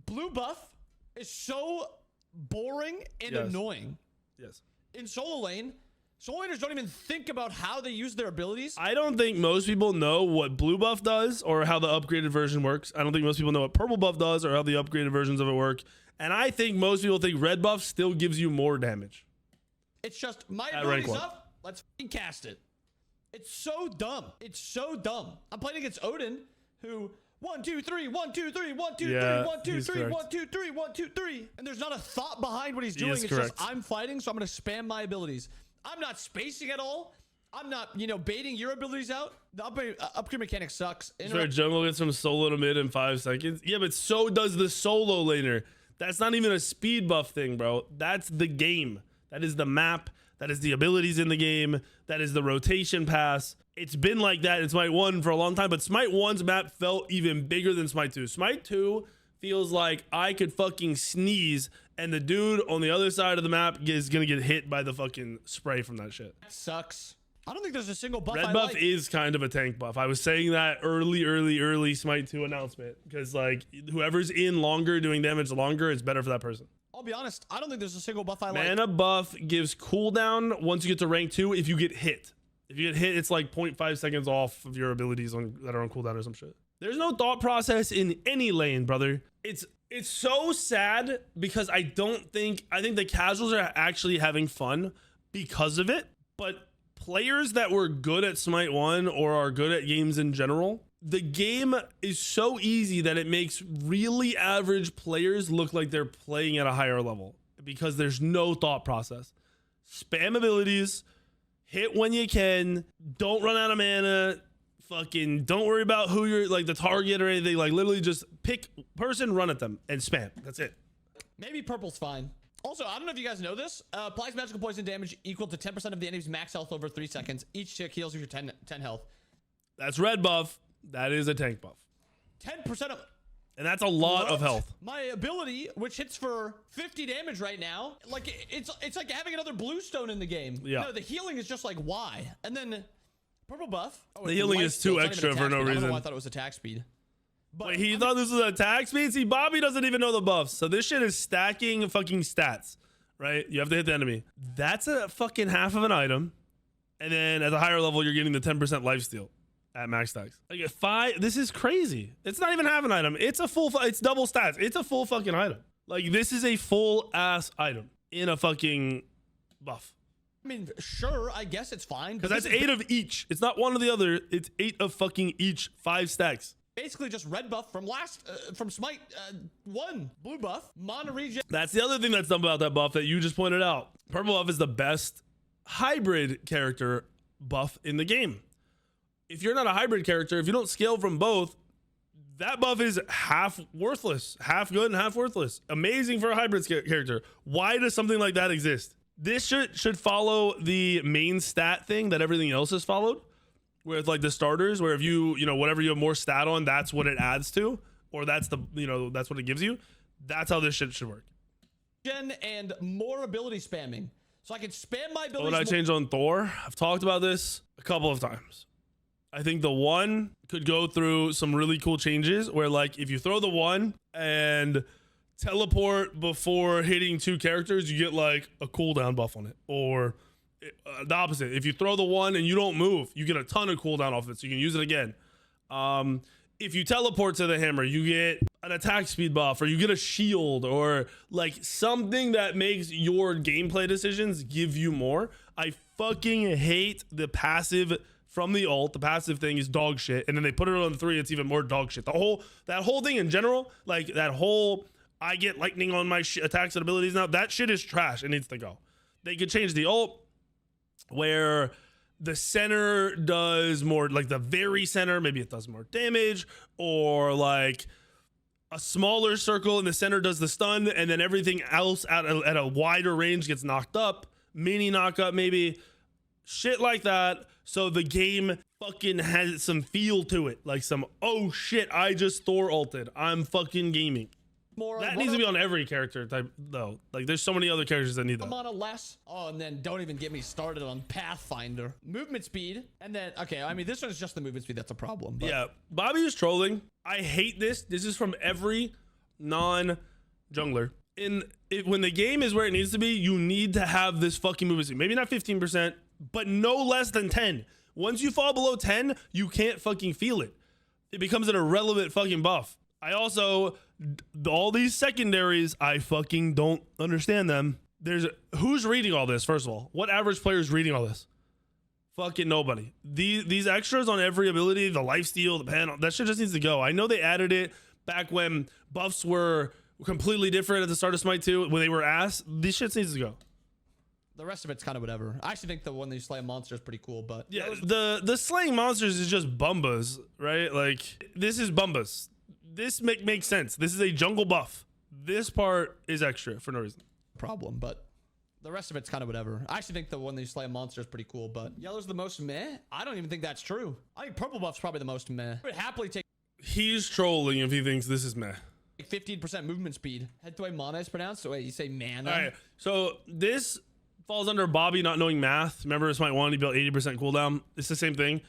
blue buff is so boring and annoying. Yes, in solo lane, solo laners don't even think about how they use their abilities. I don't think most people know what blue buff does or how the upgraded version works. I don't think most people know what purple buff does or how the upgraded versions of it work. And I think most people think red buff still gives you more damage. It's just my ability's up. Let's fucking cast it. It's so dumb. It's so dumb. I'm playing against Odin, who 1 2 3 1 2 3 1 2 3 1 2 3 1 2 3 1 2 3, and there's not a thought behind what he's doing. It's just I'm fighting, so I'm gonna spam my abilities. I'm not spacing at all. I'm not, baiting your abilities out. The upgrade mechanic sucks. Sure, jungle gets from solo to mid in 5 seconds. Yeah, but so does the solo laner. That's not even a speed buff thing, bro. That's the game. That is the map. That is the abilities in the game. That is the rotation pass. It's been like that in Smite 1 for a long time, but Smite 1's map felt even bigger than Smite 2. Smite 2 feels like I could fucking sneeze and the dude on the other side of the map is gonna get hit by the fucking spray from that shit. That sucks. I don't think there's a single buff. Red buff is kind of a tank buff. I was saying that early Smite 2 announcement because like whoever's in longer doing damage longer, it's better for that person. I'll be honest, I don't think there's a single buff I like. Mana buff gives cooldown once you get to rank 2 if you get hit. If you get hit, it's like 0.5 seconds off of your abilities that are on cooldown or some shit. There's no thought process in any lane, brother. It's so sad because I think the casuals are actually having fun because of it, but players that were good at Smite 1 or are good at games in general, the game is so easy that it makes really average players look like they're playing at a higher level because there's no thought process. Spam abilities, hit when you can, don't run out of mana, fucking don't worry about who you're like the target or anything. Like literally just pick person, run at them and spam. That's it. Maybe purple's fine. Also, I don't know if you guys know this. Applies magical poison damage equal to 10% of the enemy's max health over 3 seconds. Each tick heals your 10 health. That's red buff. That is a tank buff. 10% of... And that's a lot of health. My ability, which hits for 50 damage right now, like it's like having another blue stone in the game. Yeah. No, the healing is just like why? And then purple buff. Oh, the healing is too extra for no reason. I don't know why I thought it was attack speed. But wait, he thought this was attack speed? See, Bobby doesn't even know the buffs. So this shit is stacking fucking stats, right? You have to hit the enemy. That's a fucking half of an item. And then at the higher level, you're getting the 10% lifesteal at max stacks. Like at 5, this is crazy. It's not even half an item. It's it's double stats. It's a full fucking item. Like this is a full ass item in a fucking buff. I mean, sure, I guess it's fine. Because that's 8 of each. It's not one or the other. It's 8 of fucking each. 5 stacks. Basically just red buff from from Smite 1. Blue buff, mana regen. That's the other thing that's dumb about that buff that you just pointed out. Purple buff is the best hybrid character buff in the game. If you're not a hybrid character, if you don't scale from both, that buff is half worthless, half good and half worthless. Amazing for a hybrid character. Why does something like that exist? This should follow the main stat thing that everything else has followed. With like the starters, where if you whatever you have more stat on, that's what it adds to. or that's the, you know, that's what it gives you. That's how this shit should work. And more ability spamming. So I can spam my abilities. What would I change on Thor? I've talked about this a couple of times. I think the one could go through some really cool changes where, like, if you throw the one and teleport before hitting 2 characters, you get like a cooldown buff on it. Or the opposite. If you throw the one and you don't move, you get a ton of cooldown off it, so you can use it again. If you teleport to the hammer, you get an attack speed buff, or you get a shield, or like something that makes your gameplay decisions give you more. I fucking hate the passive from the ult. The passive thing is dog shit, and then they put it on 3, it's even more dog shit. That whole thing in general, like that whole I get lightning on my attacks and abilities now, that shit is trash. It needs to go. They could change the ult where the center does more, like the very center, maybe it does more damage, or like a smaller circle in the center does the stun, and then everything else at a wider range gets knocked up. Mini knockup, maybe shit like that. So the game fucking has some feel to it, like some, oh shit, I just Thor ulted, I'm fucking gaming. That needs to be on every character type though. Like there's so many other characters that need that. Mana less. Oh, and then don't even get me started on Pathfinder. Movement speed. And then, okay, I mean, this one's just the movement speed that's a problem. But. Yeah, Bobby is trolling. I hate this. This is from every non-jungler. When the game is where it needs to be, you need to have this fucking movement speed. Maybe not 15%, but no less than 10. Once you fall below 10, you can't fucking feel it. It becomes an irrelevant fucking buff. I also, all these secondaries, I fucking don't understand them. Who's reading all this, first of all? What average player is reading all this? Fucking nobody. These extras on every ability, the lifesteal, the panel, that shit just needs to go. I know they added it back when buffs were completely different at the start of Smite 2, when they were ass. These shit needs to go. The rest of it's kind of whatever. I actually think the one that you slay a monster is pretty cool, but yeah, the slaying monsters is just bumbas, right? Like this is bumbas. This makes sense. This is a jungle buff. This part is extra for no reason. Problem, but the rest of it's kind of whatever. I actually think the one that you slay a monster is pretty cool, but yellow's the most meh. I don't even think that's true. I think purple buff's probably the most meh. I would happily take. He's trolling if he thinks this is meh. 15% movement speed. Head to way mana is pronounced. So wait, you say mana? All right. So this falls under Bobby not knowing math. Remember, Smite 1, he built 80% cooldown. It's the same thing.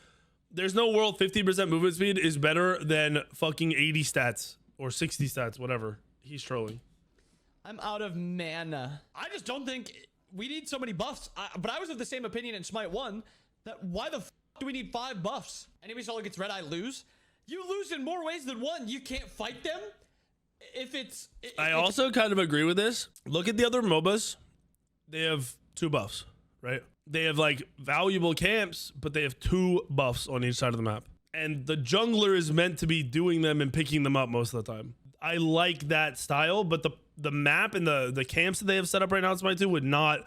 There's no world 50% movement speed is better than fucking 80 stats or 60 stats, whatever. He's trolling. I'm out of mana. I just don't think we need so many buffs. But I was of the same opinion in Smite 1 that why the f do we need 5 buffs? Anybody solo gets red eye lose? You lose in more ways than one. You can't fight them. I also kind of agree with this. Look at the other MOBAs. They have 2 buffs, right? They have like valuable camps, but they have 2 buffs on each side of the map. And the jungler is meant to be doing them and picking them up most of the time. I like that style, but the map and the camps that they have set up right now in Smite 2 would not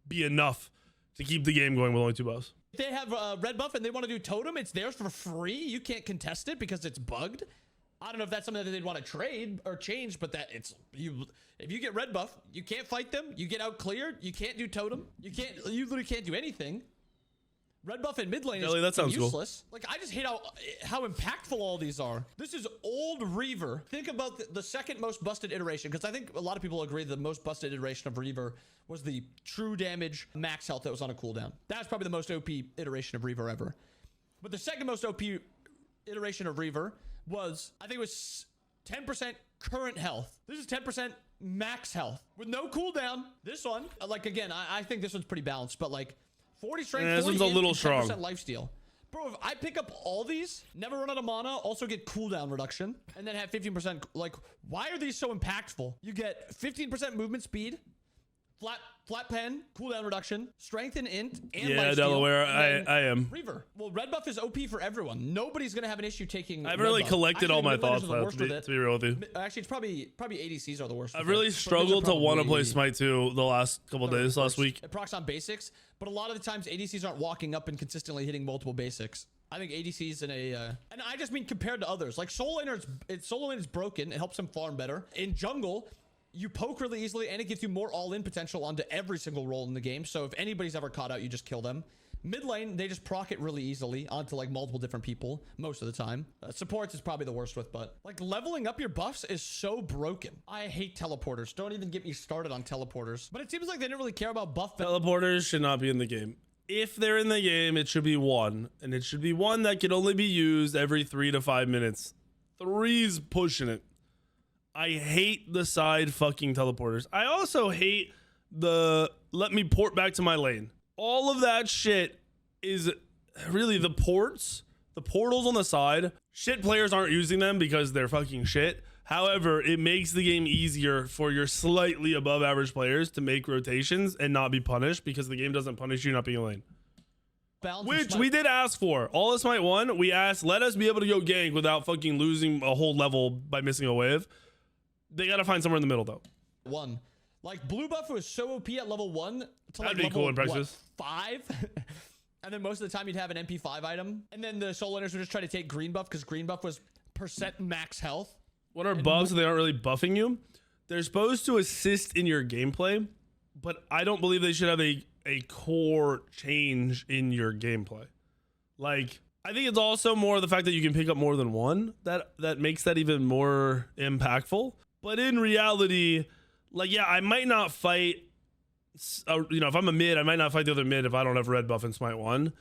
be enough to keep the game going with only 2 buffs. If they have a red buff and they want to do totem, it's theirs for free. You can't contest it because it's bugged. I don't know if that's something that they'd want to trade or change, but that it's you. If you get red buff, you can't fight them. You get out cleared. You can't do totem. You literally can't do anything. Red buff in mid lane is that sounds useless. Cool. Like I just hate how impactful all these are. This is old Reaver. Think about the second most busted iteration, because I think a lot of people agree the most busted iteration of Reaver was the true damage max health that was on a cooldown. That's probably the most OP iteration of Reaver ever. But the second most OP iteration of Reaver was, I think it was 10% current health. This is 10% max health with no cooldown. This one, like again, I think this one's pretty balanced, but like 40 strength, this one's a little strong. 10% lifesteal. Bro, if I pick up all these, never run out of mana, also get cooldown reduction, and then have 15%, like, why are these so impactful? You get 15% movement speed, flat pen, cooldown reduction, strength and int, and yeah, lifesteal, Delaware, and I am. Reaver. Well, red buff is OP for everyone. Nobody's gonna have an issue taking. I've really collected all my thoughts, to to be real with you. Actually, it's probably ADCs are the worst. I've really struggled to want to play Smite 2 the last couple days, last week. It procs on basics, but a lot of the times ADCs aren't walking up and consistently hitting multiple basics. I think ADCs in a, and I just mean compared to others. Like solo laner, solo lane is broken. It helps him farm better. In jungle, you poke really easily, and it gives you more all-in potential onto every single role in the game. So if anybody's ever caught out, you just kill them. Mid lane, they just proc it really easily onto like multiple different people most of the time. Supports is probably the worst with, but like leveling up your buffs is so broken. I hate teleporters. Don't even get me started on teleporters. But it seems like they didn't really care about buff. Teleporters should not be in the game. If they're in the game, it should be one, and it should be one that can only be used every 3 to 5 minutes. 3's pushing it. I hate the side fucking teleporters. I also hate the let me port back to my lane. All of that shit is really the ports, the portals on the side. Shit players aren't using them because they're fucking shit. However, it makes the game easier for your slightly above average players to make rotations and not be punished because the game doesn't punish you not being a lane. Which we did ask for. All of Smite 1, we asked, let us be able to go gank without fucking losing a whole level by missing a wave. They gotta find somewhere in the middle though. Like blue buff was so OP at level 1 to like That'd be level cool in practice. 5. And then most of the time you'd have an MP5 item. And then the soul laners would just try to take green buff because green buff was % max health. What are buffs? They aren't really buffing you. They're supposed to assist in your gameplay, but I don't believe they should have a core change in your gameplay. Like, I think it's also more the fact that you can pick up more than one that makes that even more impactful. But in reality, like, yeah, I might not fight, you know, if I'm a mid, I might not fight the other mid if I don't have red buff in Smite 1.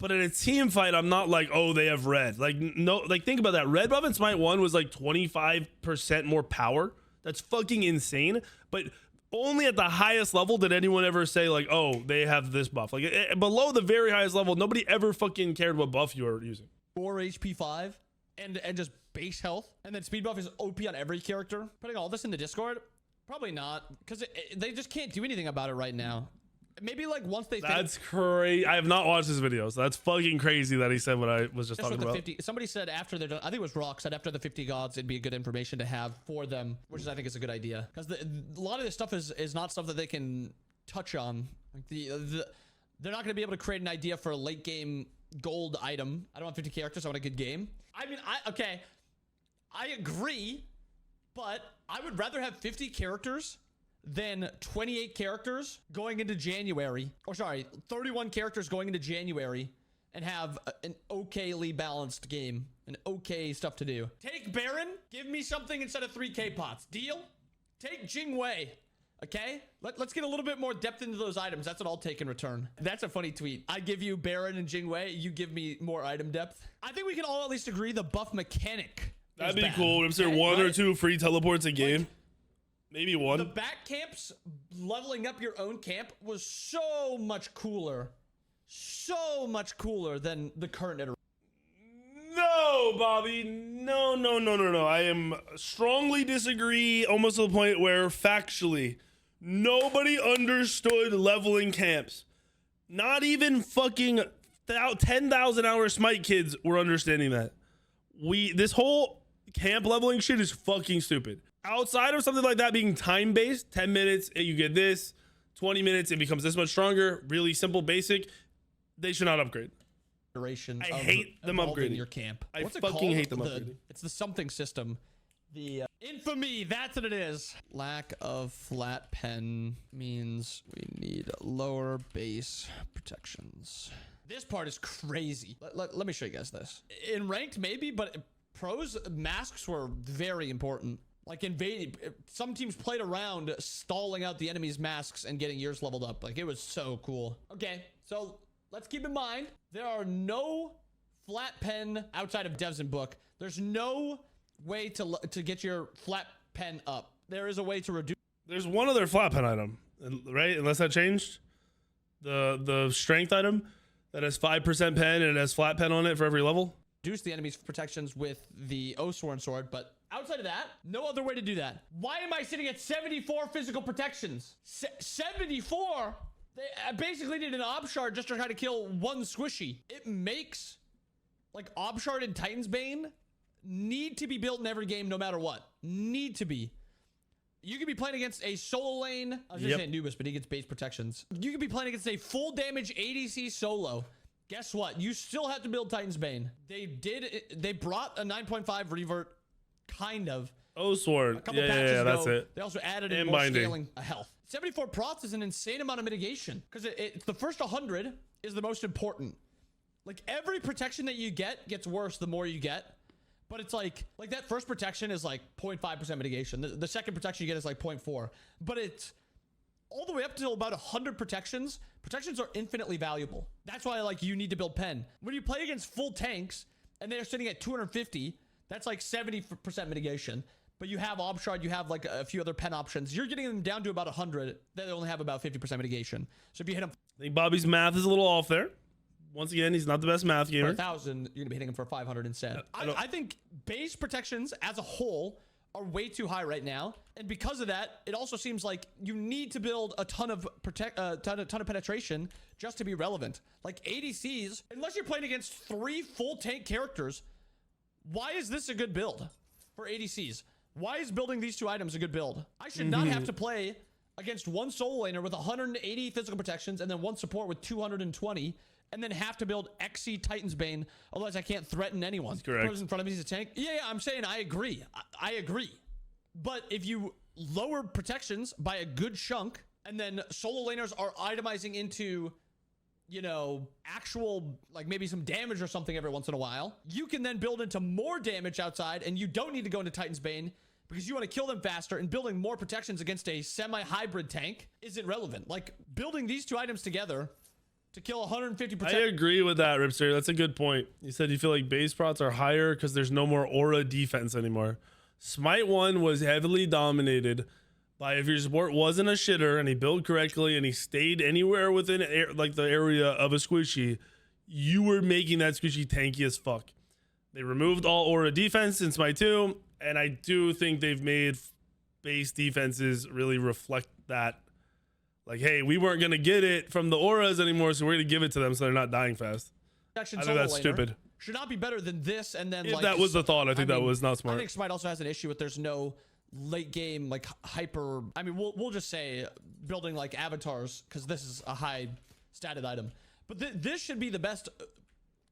But in a team fight, I'm not like, oh, they have red. Like, no, like, think about that. Red buff in Smite 1 was like 25% more power. That's fucking insane. But only at the highest level did anyone ever say, like, oh, they have this buff. Like, below the very highest level, nobody ever fucking cared what buff you were using. 4 HP 5 and just base health. And then speed buff is OP on every character. Putting all this in the Discord? Probably not. Because they just can't do anything about it right now. Maybe like once they That's crazy. I have not watched this video, so that's fucking crazy that he said what I was just talking about. 50, somebody said after they're done, I think it was Rock said after the 50 gods, it'd be good information to have for them, which is, I think is a good idea. Because a lot of this stuff is not stuff that they can touch on. Like they're not going to be able to create an idea for a late game gold item. I don't want 50 characters. I want a good game. I mean, okay, I agree, but I would rather have 50 characters than 28 characters going into January, or sorry, 31 characters going into January and have an okayly balanced game and okay stuff to do. Take Baron, give me something instead of 3k pots. Deal? Take Jingwei. Okay, let's get a little bit more depth into those items. That's what I'll take in return. That's a funny tweet. I give you Baron and Jingwei, you give me more item depth. I think we can all at least agree the buff mechanic that'd be cool. If there one or two free teleports a game. Like, maybe one. The back camps, leveling up your own camp was so much cooler than the current iteration. No, Bobby. No. I am strongly disagree, almost to the point where factually, nobody understood leveling camps. Not even fucking 10,000 hour Smite kids were understanding that. This whole camp leveling shit is fucking stupid. Outside of something like that being time-based, 10 minutes, you get this, 20 minutes, it becomes this much stronger, really simple, basic, they should not upgrade. I hate them upgrading your camp. I fucking hate them upgrading. It's the something system. The infamy, that's what it is. Lack of flat pen means we need lower base protections. This part is crazy. Let me show you guys this. In ranked, maybe, but pros, masks were very important. Like some teams played around stalling out the enemy's masks and getting yours leveled up. Like, it was so cool. Okay, so let's keep in mind, there are no flat pen outside of Devs and Book. There's no way to get your flat pen up. There is a way to reduce. There's one other flat pen item, right? Unless that changed. The strength item that has 5% pen and it has flat pen on it for every level. Reduce the enemy's protections with the Oathsworn sword, but outside of that, no other way to do that. Why am I sitting at 74 physical protections? 74? I basically need an Ob Shard just to try to kill one squishy. It makes, like, Ob Shard and Titan's Bane need to be built in every game no matter what. Need to be. You could be playing against a solo lane. I was just saying Anubis, but he gets base protections. You could be playing against a full damage ADC solo. Guess what? You still have to build Titan's Bane. They brought a 9.5 revert, kind of. Oh, sword. A couple patches ago. That's it. They also added in more scaling health. 74 prots is an insane amount of mitigation because it's the first 100 is the most important. Like every protection that you get gets worse the more you get. But it's like that first protection is like 0.5% mitigation. The second protection you get is like 0.4. But it's all the way up to about 100 protections. Protections are infinitely valuable. That's why like you need to build pen. When you play against full tanks and they're sitting at 250, that's like 70% mitigation. But you have Obshard, you have like a few other pen options. You're getting them down to about 100. They only have about 50% mitigation. So if you hit them, I think Bobby's math is a little off there. Once again, he's not the best math gamer. for 1,000, you're gonna be hitting them for 500 instead. I think base protections as a whole are way too high right now, and because of that, it also seems like you need to build a ton of ton of penetration just to be relevant. Like ADCs, unless you're playing against 3 full tank characters, why is this a good build for ADCs? Why is building these 2 items a good build? I should not have to play against 1 solo laner with 180 physical protections and then 1 support with 220. And then have to build XC Titan's Bane, otherwise I can't threaten anyone. That's correct. The person in front of me is a tank. Yeah, I'm saying I agree. I agree. But if you lower protections by a good chunk, and then solo laners are itemizing into, you know, actual, like maybe some damage or something every once in a while, you can then build into more damage outside, and you don't need to go into Titan's Bane because you want to kill them faster, and building more protections against a semi-hybrid tank isn't relevant. Like, building these 2 items together to kill 150%. I agree with that, Ripster. That's a good point. You said you feel like base prots are higher because there's no more aura defense anymore. Smite 1 was heavily dominated by if your support wasn't a shitter and he built correctly and he stayed anywhere within like the area of a squishy, you were making that squishy tanky as fuck. They removed all aura defense in Smite 2, and I do think they've made base defenses really reflect that. Like, hey, we weren't going to get it from the auras anymore, so we're going to give it to them so they're not dying fast. I think that's stupid. Should not be better than this, and then if like... that was the thought, I think that was not smart. I think Smite also has an issue with there's no late game, like, hyper... I mean, we'll just say building, like, avatars, because this is a high statted item. But this should be the best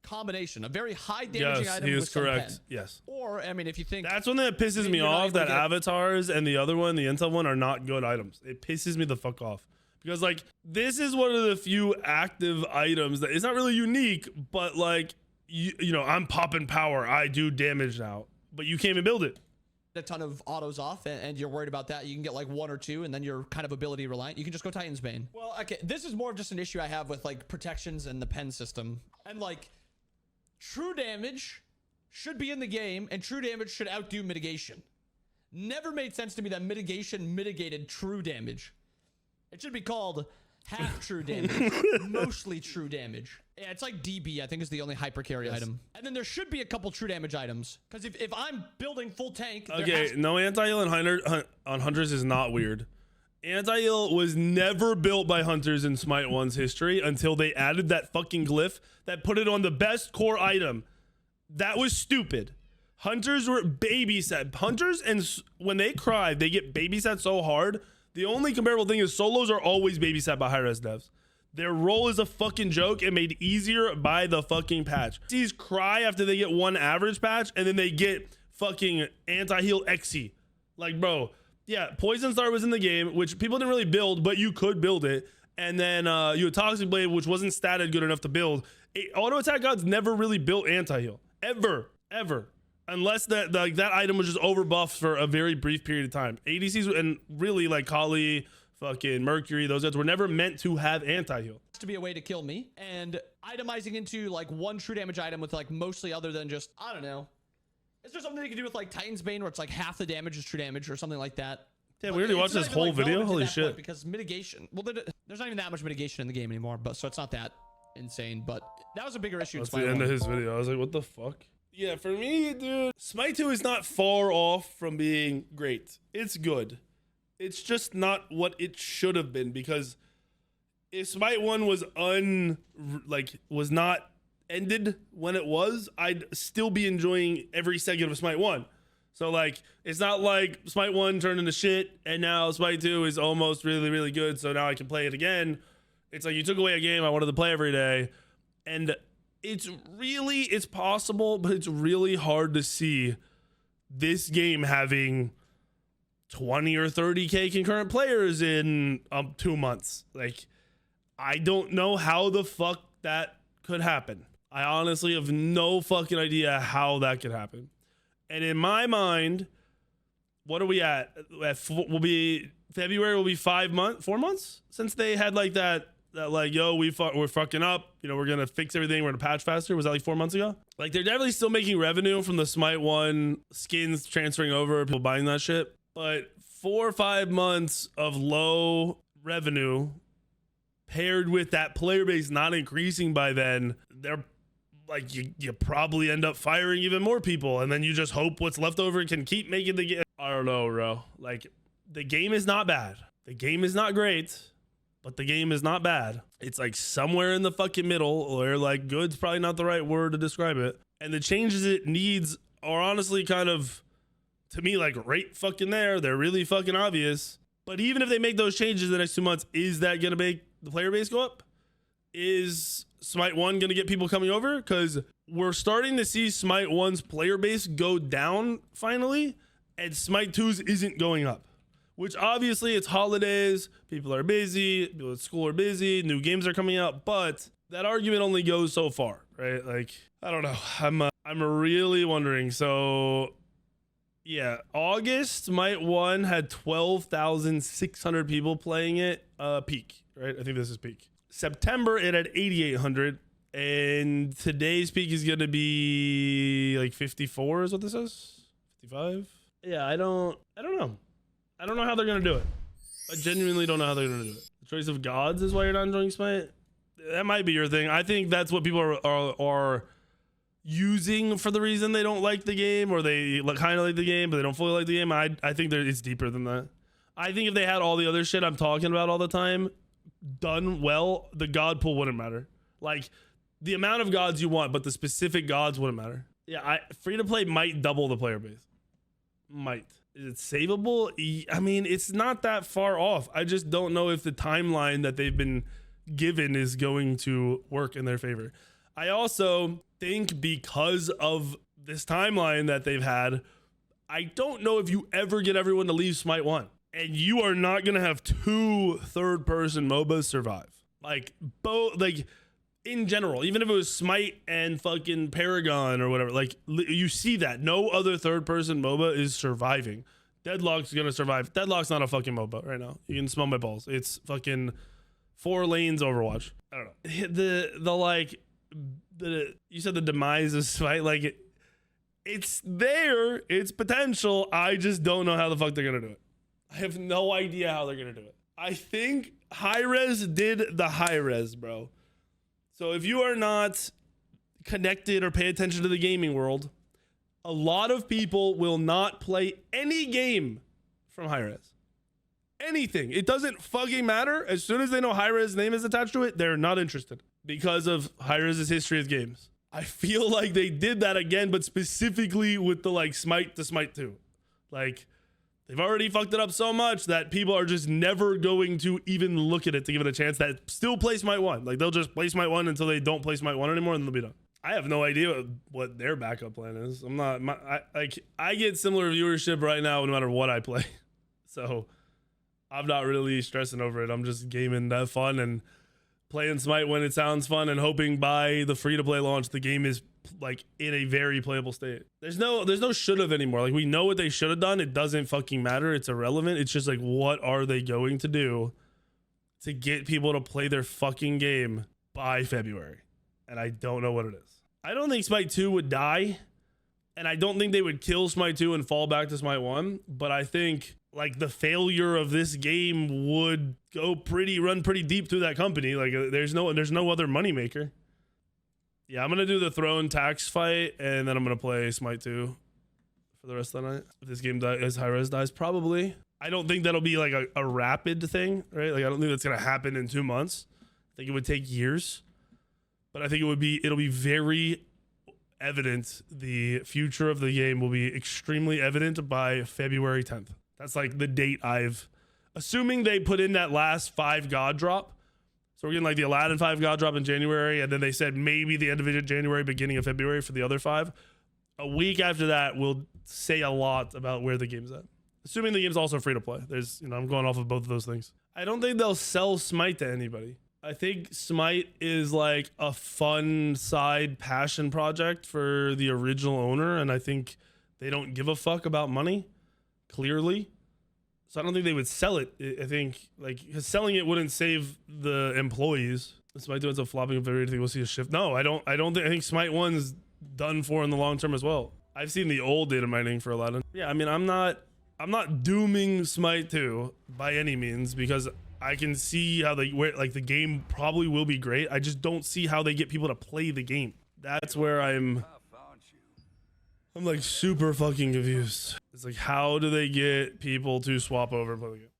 combination. A very high damaging item with some pen. Yes. Or, I mean, if you think... That's one that pisses me off, that avatars and the other one, the intel one, are not good items. It pisses me the fuck off. Because, like, this is one of the few active items that it's not really unique, but, like, you know, I'm popping power. I do damage now. But you can't even build it. A ton of autos off, and you're worried about that. You can get, like, 1 or 2, and then you're kind of ability reliant. You can just go Titan's Bane. Well, okay, this is more of just an issue I have with, like, protections and the pen system. And, like, true damage should be in the game, and true damage should outdo mitigation. Never made sense to me that mitigation mitigated true damage. It should be called half true damage, mostly true damage. Yeah, it's like DB, I think, is the only hyper carry item. And then there should be a couple true damage items. Because if I'm building full tank... Okay, no anti-heal on Hunters is not weird. Anti-heal was never built by Hunters in Smite 1's history until they added that fucking glyph that put it on the best core item. That was stupid. Hunters were babysat. Hunters, and when they cry, they get babysat so hard. The only comparable thing is solos are always babysat by high-res devs. Their role is a fucking joke and made easier by the fucking patch. These cry after they get 1 average patch, and then they get fucking anti-heal XC. Like, bro, yeah, Poison Star was in the game, which people didn't really build, but you could build it. And then you had Toxic Blade, which wasn't statted good enough to build. Auto Attack Gods never really built anti-heal. Ever. Unless that item was just overbuffed for a very brief period of time. ADCs and really like Kali, fucking Mercury, those guys were never meant to have anti-heal. To be a way to kill me, and itemizing into like 1 true damage item with like mostly other than just, I don't know. Is there something you can do with like Titan's Bane where it's like half the damage is true damage or something like that? Yeah, we already watched this whole video. Holy shit. Because mitigation, well, there's not even that much mitigation in the game anymore, but so it's not that insane, but that was a bigger issue. That's the end of his video. I was like, what the fuck? Yeah, for me, dude, Smite 2 is not far off from being great. It's good. It's just not what it should have been, because if Smite 1 was not ended when it was, I'd still be enjoying every second of Smite 1. So like, it's not like Smite 1 turned into shit and now Smite 2 is almost really, really good, so now I can play it again. It's like you took away a game I wanted to play every day, and it's possible, but it's really hard to see this game having 20 or 30K concurrent players in 2 months. Like, I don't know how the fuck that could happen. I honestly have no fucking idea how that could happen. And in my mind, what are we at? February will be 4 months since they had like that like, yo, we're fucking up. You know, we're going to fix everything. We're going to patch faster. Was that like 4 months ago? Like, they're definitely still making revenue from the Smite 1 skins transferring over, people buying that shit. But 4 or 5 months of low revenue paired with that player base not increasing by then, they're like, you probably end up firing even more people. And then you just hope what's left over can keep making the game. I don't know, bro. Like, the game is not bad. The game is not great. But the game is not bad. It's like somewhere in the fucking middle, or like good's probably not the right word to describe it. And the changes it needs are honestly kind of, to me, like right fucking there. They're really fucking obvious. But even if they make those changes the next 2 months, is that going to make the player base go up? Is Smite 1 going to get people coming over? Because we're starting to see Smite 1's player base go down finally, and Smite 2's isn't going up. Which obviously it's holidays, people are busy, people at school are busy, new games are coming out, but that argument only goes so far, right? Like, I don't know. I'm really wondering. So yeah, August Smite 1 had 12,600 people playing it, peak, right? I think this is peak. September it had 8,800, and today's peak is going to be like 54 is what this is? 55? Yeah, I don't know. I don't know how they're going to do it. I genuinely don't know how they're going to do it. The choice of gods is why you're not enjoying Smite. That might be your thing. I think that's what people are using for the reason they don't like the game, or they kind of like the game, but they don't fully like the game. I think it's deeper than that. I think if they had all the other shit I'm talking about all the time done well, the god pool wouldn't matter. Like, the amount of gods you want, but the specific gods wouldn't matter. Yeah, free to play might double the player base. Might. Is it savable? I mean, it's not that far off. I just don't know if the timeline that they've been given is going to work in their favor. I also think because of this timeline that they've had, I don't know if you ever get everyone to leave Smite 1. And you are not going to have 2 third-person MOBAs survive. Like, both, like, in general, even if it was Smite and fucking Paragon or whatever, like, you see that no other third-person MOBA is surviving. Deadlock's gonna survive. Deadlock's not a fucking MOBA right now. You can smell my balls. It's fucking 4 lanes Overwatch. I don't know. You said the demise of Smite, like, it's there. It's potential. I just don't know how the fuck they're gonna do it. I have no idea how they're gonna do it. I think Hi-Rez did the Hi-Rez, bro. So if you are not connected or pay attention to the gaming world, a lot of people will not play any game from Hi-Rez. Anything. It doesn't fucking matter. As soon as they know Hi-Rez's name is attached to it, they're not interested because of Hi-Rez's history of games. I feel like they did that again, but specifically with the like Smite to Smite 2. Like, they've already fucked it up so much that people are just never going to even look at it to give it a chance, that still play Smite 1. Like, they'll just play Smite 1 until they don't play Smite 1 anymore, and they'll be done. I have no idea what their backup plan is. I get similar viewership right now no matter what I play. So I'm not really stressing over it. I'm just gaming that fun and playing Smite when it sounds fun, and hoping by the free-to-play launch the game is like in a very playable state. There's no should have anymore. Like, we know what they should have done. It doesn't fucking matter. It's irrelevant. It's just like, what are they going to do to get people to play their fucking game by February? And I don't know what it is. I don't think Smite 2 would die, and I don't think they would kill Smite 2 and fall back to Smite 1, but I think like the failure of this game would run pretty deep through that company. Like, there's no other moneymaker. Yeah, I'm gonna do the throne tax fight, and then I'm gonna play Smite 2 for the rest of the night. If this game dies, Hi-Rez dies, probably. I don't think that'll be like a rapid thing, right? Like, I don't think that's gonna happen in 2 months. I think it would take years. But I think it'll be very evident. The future of the game will be extremely evident by February 10th. That's like the date assuming they put in that last 5 god drop. So we're getting like the Aladdin 5 god drop in January, and then they said maybe the end of January, beginning of February for the other 5. A week after that will say a lot about where the game's at. Assuming the game's also free to play. There's, you know, I'm going off of both of those things. I don't think they'll sell Smite to anybody. I think Smite is like a fun side passion project for the original owner, and I think they don't give a fuck about money, clearly. So I don't think they would sell it. I think like because selling it wouldn't save the employees. Smite 2 ends up flopping if everything we'll see a shift. No, I think Smite 1's done for in the long term as well. I've seen the old data mining for Aladdin. Yeah, I mean, I'm not dooming Smite 2 by any means because I can see how the game probably will be great. I just don't see how they get people to play the game. That's where I'm like super fucking confused. It's like, how do they get people to swap over and play the game?